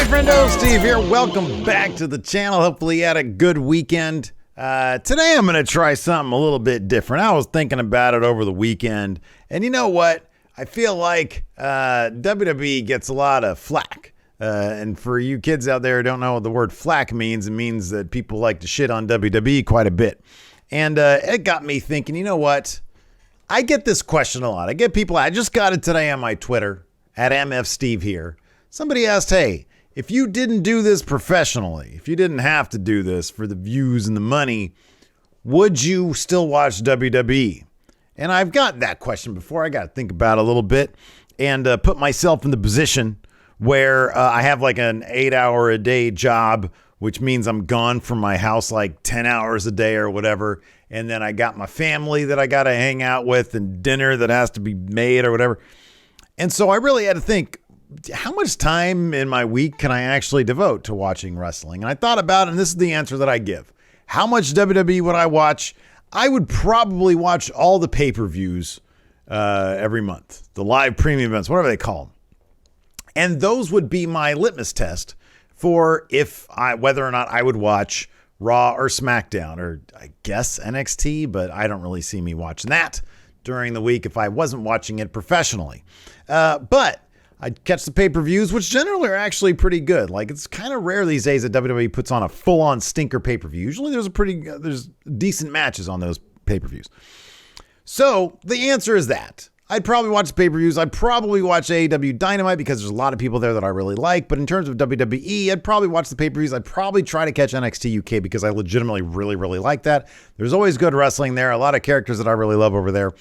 friendo, Steve here. Welcome back to the channel. Hopefully you had a good weekend. Today I'm going to try something a little bit different. I was thinking about it over the weekend, and you know what? I feel like WWE gets a lot of flack. And for you kids out there who don't know what the word flack means, it means that people like to shit on WWE quite a bit. And it got me thinking, you know what? I get this question a lot. I get people, I just got it today on my Twitter, at MFSteve here. Somebody asked, hey, if you didn't do this professionally, if you didn't have to do this for the views and the money, would you still watch WWE? And I've got that question before. I got to think about it a little bit and put myself in the position where I have like an 8-hour-a-day job, which means I'm gone from my house like 10 hours a day or whatever. And then I got my family that I got to hang out with and dinner that has to be made or whatever. And so I really had to think, how much time in my week can I actually devote to watching wrestling? And I thought about it, and this is the answer that I give. How much WWE would I watch? I would probably watch all the pay-per-views every month, the live premium events, whatever they call them. And those would be my litmus test for whether or not I would watch Raw or SmackDown, or I guess NXT, but I don't really see me watching that during the week if I wasn't watching it professionally. But I'd catch the pay-per-views, which generally are actually pretty good. Like, it's kind of rare these days that WWE puts on a full-on stinker pay-per-view. Usually there's decent matches on those pay-per-views. So the answer is that. I'd probably watch the pay-per-views. I'd probably watch AEW Dynamite because there's a lot of people there that I really like. But in terms of WWE, I'd probably watch the pay-per-views. I'd probably try to catch NXT UK because I legitimately really, really like that. There's always good wrestling there. A lot of characters that I really love over there.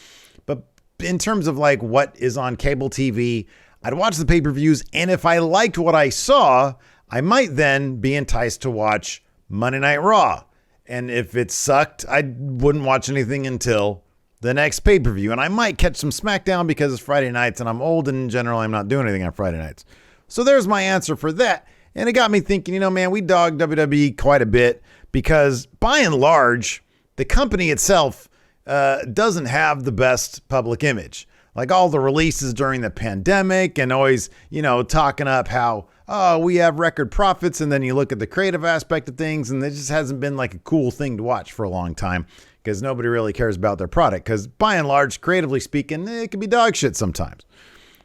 But in terms of like what is on cable TV, I'd watch the pay-per-views, and if I liked what I saw, I might then be enticed to watch Monday Night Raw. And if it sucked, I wouldn't watch anything until the next pay-per-view. And I might catch some SmackDown because it's Friday nights, and I'm old, and in general, I'm not doing anything on Friday nights. So there's my answer for that. And it got me thinking, you know, man, we dog WWE quite a bit because, by and large, the company itself doesn't have the best public image. Like all the releases during the pandemic and always, you know, talking up how, oh, we have record profits. And then you look at the creative aspect of things and it just hasn't been like a cool thing to watch for a long time because nobody really cares about their product. Because by and large, creatively speaking, it can be dog shit sometimes.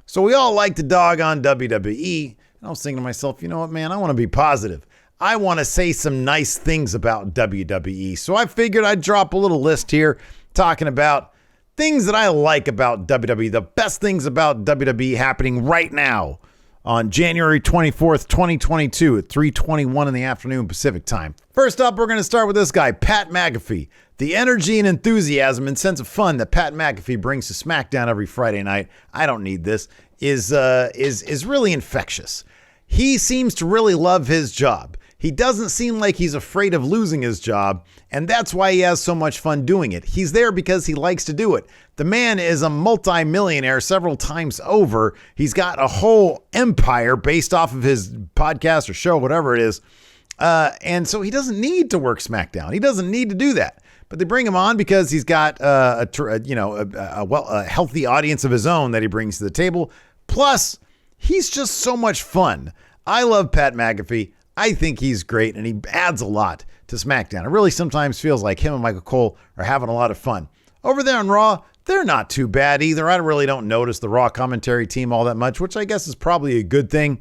So we all like to dog on WWE. And I was thinking to myself, you know what, man, I want to be positive. I want to say some nice things about WWE. So I figured I'd drop a little list here talking about things that I like about WWE, the best things about WWE happening right now on January 24th, 2022 at 3:21 in the afternoon Pacific time. First up, we're going to start with this guy, Pat McAfee. The energy and enthusiasm and sense of fun that Pat McAfee brings to SmackDown every Friday night, I don't need this, is really infectious. He seems to really love his job. He doesn't seem like he's afraid of losing his job, and that's why he has so much fun doing it. He's there because he likes to do it. The man is a multi-millionaire several times over. He's got a whole empire based off of his podcast or show, whatever it is. And so he doesn't need to work SmackDown. He doesn't need to do that. But they bring him on because he's got a healthy audience of his own that he brings to the table. Plus, he's just so much fun. I love Pat McAfee. I think he's great, and he adds a lot to SmackDown. It really sometimes feels like him and Michael Cole are having a lot of fun. Over there on Raw, they're not too bad either. I really don't notice the Raw commentary team all that much, which I guess is probably a good thing.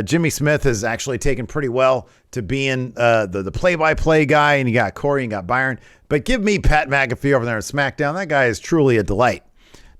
Jimmy Smith has actually taken pretty well to being the play-by-play guy, and you got Corey and you got Byron. But give me Pat McAfee over there on SmackDown. That guy is truly a delight.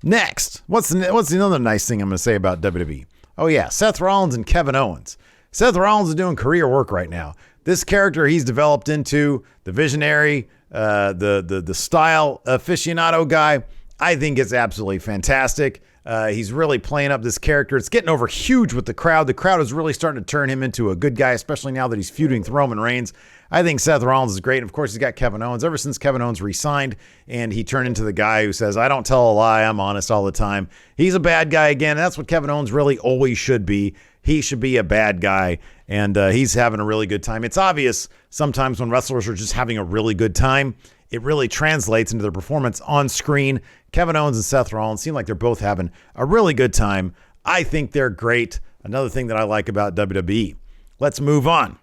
Next, what's another nice thing I'm going to say about WWE? Oh, yeah, Seth Rollins and Kevin Owens. Seth Rollins is doing career work right now. This character he's developed into, the visionary, the style aficionado guy, I think it's absolutely fantastic. He's really playing up this character. It's getting over huge with the crowd. The crowd is really starting to turn him into a good guy, especially now that he's feuding with Roman Reigns. I think Seth Rollins is great. And of course, he's got Kevin Owens. Ever since Kevin Owens re-signed and he turned into the guy who says, I don't tell a lie, I'm honest all the time. He's a bad guy again. And that's what Kevin Owens really always should be. He should be a bad guy, and he's having a really good time. It's obvious sometimes when wrestlers are just having a really good time, it really translates into their performance on screen. Kevin Owens and Seth Rollins seem like they're both having a really good time. I think they're great. Another thing that I like about WWE. let's move on.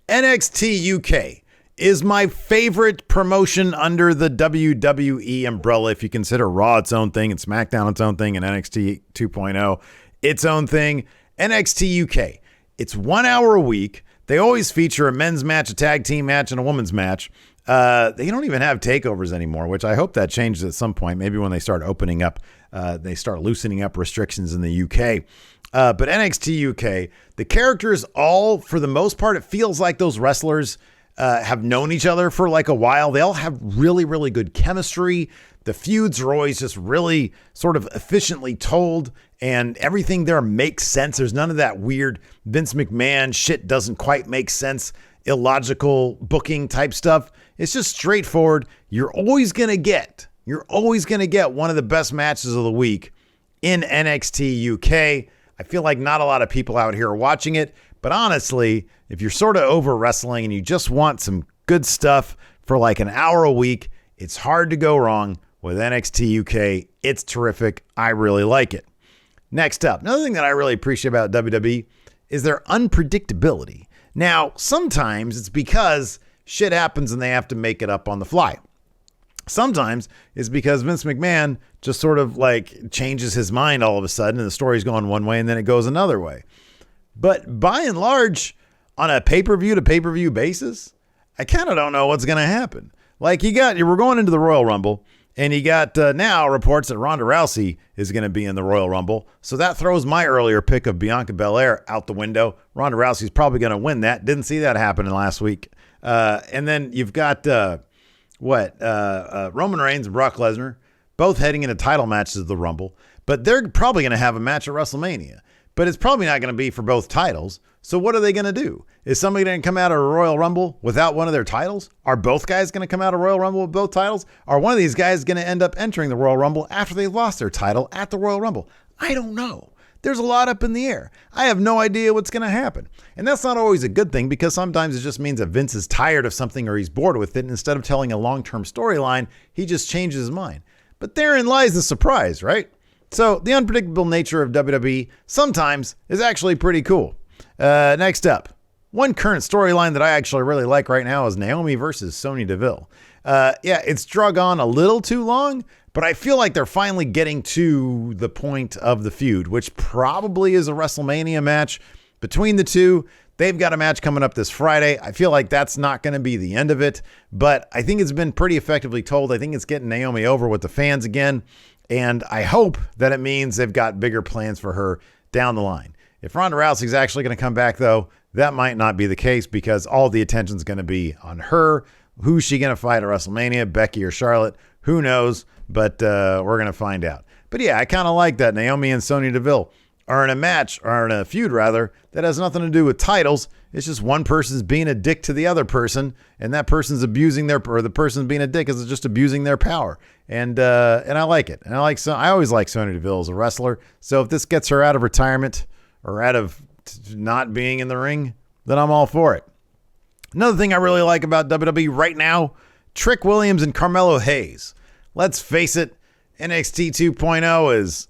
NXT UK is my favorite promotion under the WWE umbrella. If you consider Raw its own thing and SmackDown its own thing and NXT 2.0 its own thing, NXT UK, it's 1 hour a week. They always feature a men's match, a tag team match, and a women's match. They don't even have takeovers anymore, which I hope that changes at some point. Maybe when they start opening up, they start loosening up restrictions in the UK. But NXT UK, the characters all, for the most part, it feels like those wrestlers have known each other for like a while. They all have really, really good chemistry. The feuds are always just really sort of efficiently told, and everything there makes sense. There's none of that weird Vince McMahon shit doesn't quite make sense, illogical booking type stuff. It's just straightforward. You're always going to get one of the best matches of the week in NXT UK. I feel like not a lot of people out here are watching it, but honestly, if you're sort of over wrestling and you just want some good stuff for like an hour a week, it's hard to go wrong with NXT UK. It's terrific. I really like it. Next up, another thing that I really appreciate about WWE is their unpredictability. Now, sometimes it's because shit happens and they have to make it up on the fly. Sometimes it's because Vince McMahon just sort of like changes his mind all of a sudden and the story's going one way and then it goes another way. But by and large, on a pay-per-view to pay-per-view basis, I kind of don't know what's going to happen. Like we're going into the Royal Rumble and you got now reports that Ronda Rousey is going to be in the Royal Rumble. So that throws my earlier pick of Bianca Belair out the window. Ronda Rousey's probably going to win that. Didn't see that happening last week. And then you've got Roman Reigns and Brock Lesnar both heading into title matches of the Rumble, but they're probably going to have a match at WrestleMania, but it's probably not going to be for both titles. So what are they going to do? Is somebody going to come out of a Royal Rumble without one of their titles? Are both guys going to come out of Royal Rumble with both titles? Are one of these guys going to end up entering the Royal Rumble after they lost their title at the Royal Rumble? I don't know. There's a lot up in the air. I have no idea what's going to happen. And that's not always a good thing, because sometimes it just means that Vince is tired of something or he's bored with it. And instead of telling a long-term storyline, he just changes his mind. But therein lies the surprise, right? So the unpredictable nature of WWE sometimes is actually pretty cool. Next up, one current storyline that I actually really like right now is Naomi versus Sonya Deville. It's drug on a little too long, but I feel like they're finally getting to the point of the feud, which probably is a WrestleMania match between the two. They've got a match coming up this Friday. I feel like that's not going to be the end of it, but I think it's been pretty effectively told. I think it's getting Naomi over with the fans again, and I hope that it means they've got bigger plans for her down the line. If Ronda Rousey's actually going to come back, though, that might not be the case, because all the attention's going to be on her. Who's she going to fight at WrestleMania, Becky or Charlotte? Who knows? But we're going to find out. But yeah, I kind of like that Naomi and Sonya Deville are in a match, or in a feud rather, that has nothing to do with titles. It's just one person's being a dick to the other person, and that person's abusing the person's being a dick is just abusing their power. And I like it. And I always like Sonya Deville as a wrestler. So if this gets her out of retirement or out of not being in the ring, then I'm all for it. Another thing I really like about WWE right now, Trick Williams and Carmelo Hayes. Let's face it, NXT 2.0 is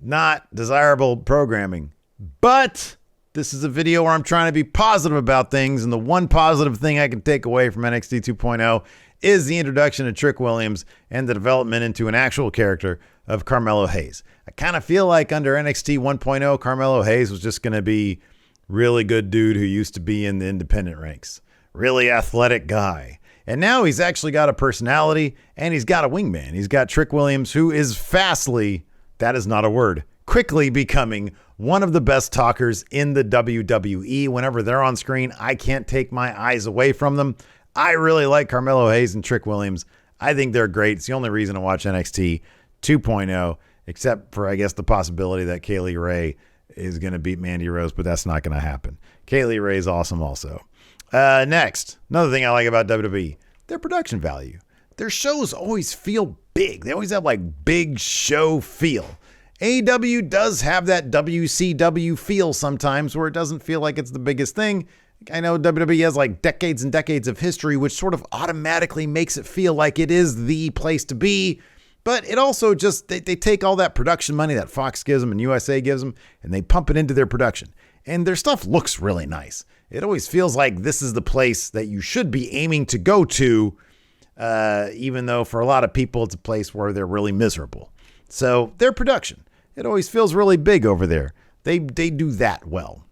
not desirable programming. But this is a video where I'm trying to be positive about things, and the one positive thing I can take away from NXT 2.0 is the introduction of Trick Williams and the development into an actual character of Carmelo Hayes. I kind of feel like under NXT 1.0, Carmelo Hayes was just going to be really good dude who used to be in the independent ranks. Really athletic guy. And now he's actually got a personality, and he's got a wingman. He's got Trick Williams, who is fastly, that is not a word, quickly becoming one of the best talkers in the WWE. Whenever they're on screen, I can't take my eyes away from them. I really like Carmelo Hayes and Trick Williams. I think they're great. It's the only reason to watch NXT 2.0, except for, I guess, the possibility that Kaylee Ray is going to beat Mandy Rose, but that's not going to happen. Kaylee Ray is awesome also. Next, another thing I like about WWE, their production value. Their shows always feel big. They always have like big show feel. AEW does have that WCW feel sometimes, where it doesn't feel like it's the biggest thing. I know WWE has like decades and decades of history, which sort of automatically makes it feel like it is the place to be. But it also just, they take all that production money that Fox gives them and USA gives them, and they pump it into their production. And their stuff looks really nice. It always feels like this is the place that you should be aiming to go to, even though for a lot of people, it's a place where they're really miserable. So their production, it always feels really big over there. They do that well.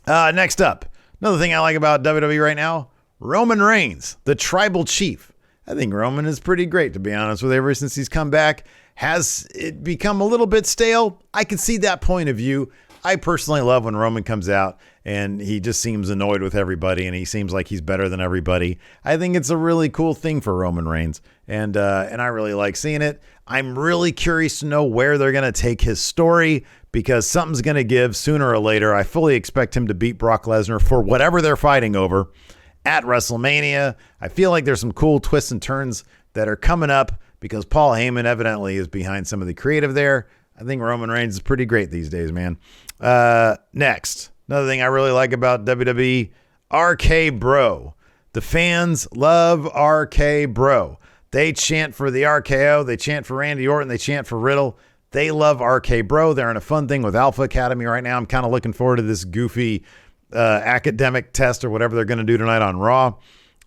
Next up, another thing I like about WWE right now, Roman Reigns, the tribal chief. I think Roman is pretty great, to be honest with you. Ever since he's come back, has it become a little bit stale? I can see that point of view. I personally love when Roman comes out and he just seems annoyed with everybody and he seems like he's better than everybody. I think it's a really cool thing for Roman Reigns, and I really like seeing it. I'm really curious to know where they're going to take his story, because something's going to give sooner or later. I fully expect him to beat Brock Lesnar for whatever they're fighting over at WrestleMania. I feel like there's some cool twists and turns that are coming up because Paul Heyman evidently is behind some of the creative there. I think Roman Reigns is pretty great these days, man. Next, another thing I really like about WWE, RK Bro. The fans love RK Bro. They chant for the RKO. They chant for Randy Orton. They chant for Riddle. They love RK Bro. They're in a fun thing with Alpha Academy right now. I'm kind of looking forward to this goofy academic test or whatever they're going to do tonight on Raw.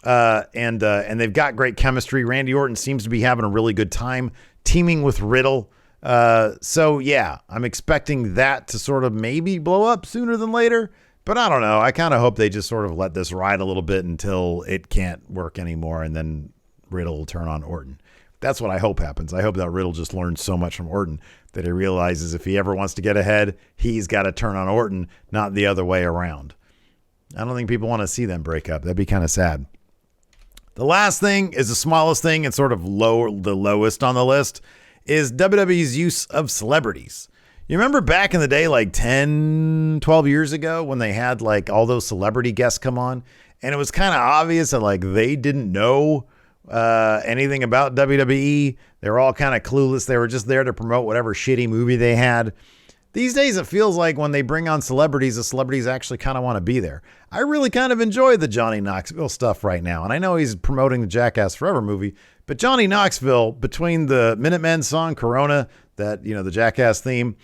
And they've got great chemistry. Randy Orton seems to be having a really good time teaming with Riddle. So yeah, I'm expecting that to sort of maybe blow up sooner than later, but I don't know. I kind of hope they just sort of let this ride a little bit until it can't work anymore, and then Riddle will turn on Orton. That's what I hope happens. I hope that Riddle just learns so much from Orton that he realizes if he ever wants to get ahead, he's got to turn on Orton, not the other way around. I don't think people want to see them break up. That'd be kind of sad. The last thing is the smallest thing and sort of the lowest on the list is WWE's use of celebrities. You remember back in the day, like 10, 12 years ago, when they had like all those celebrity guests come on, and it was kind of obvious that like they didn't know anything about WWE. They were all kind of clueless. They were just there to promote whatever shitty movie they had. These days, it feels like when they bring on celebrities, the celebrities actually kind of want to be there. I really kind of enjoy the Johnny Knoxville stuff right now. And I know he's promoting the Jackass Forever movie, but Johnny Knoxville, between the Minutemen song Corona, that, you know, the Jackass theme,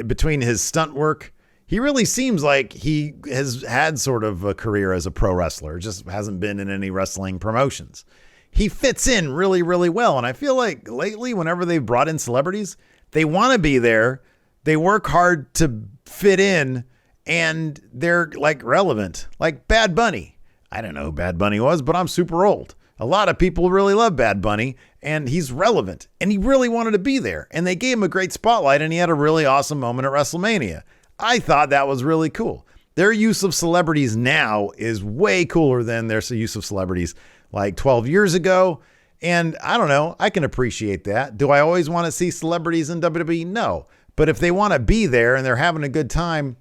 between his stunt work, he really seems like he has had sort of a career as a pro wrestler, just hasn't been in any wrestling promotions. He fits in really, really well. And I feel like lately, whenever they've brought in celebrities, they want to be there. They work hard to fit in, and they're like relevant, like Bad Bunny. I don't know who Bad Bunny was, but I'm super old. A lot of people really love Bad Bunny, and he's relevant, and he really wanted to be there. And they gave him a great spotlight, and he had a really awesome moment at WrestleMania. I thought that was really cool. Their use of celebrities now is way cooler than their use of celebrities like 12 years ago. And I don't know, I can appreciate that. Do I always want to see celebrities in WWE? No. But if they want to be there and they're having a good time,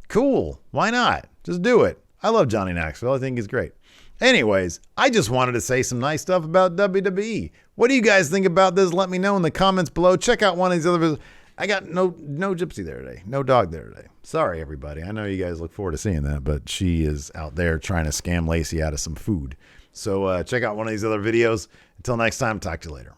cool. Why not? Just do it. I love Johnny Knoxville. I think he's great. Anyways, I just wanted to say some nice stuff about WWE. What do you guys think about this? Let me know in the comments below. Check out one of these other videos. I got no gypsy there today. No dog there today. Sorry, everybody. I know you guys look forward to seeing that, but she is out there trying to scam Lacey out of some food. So check out one of these other videos. Until next time, talk to you later.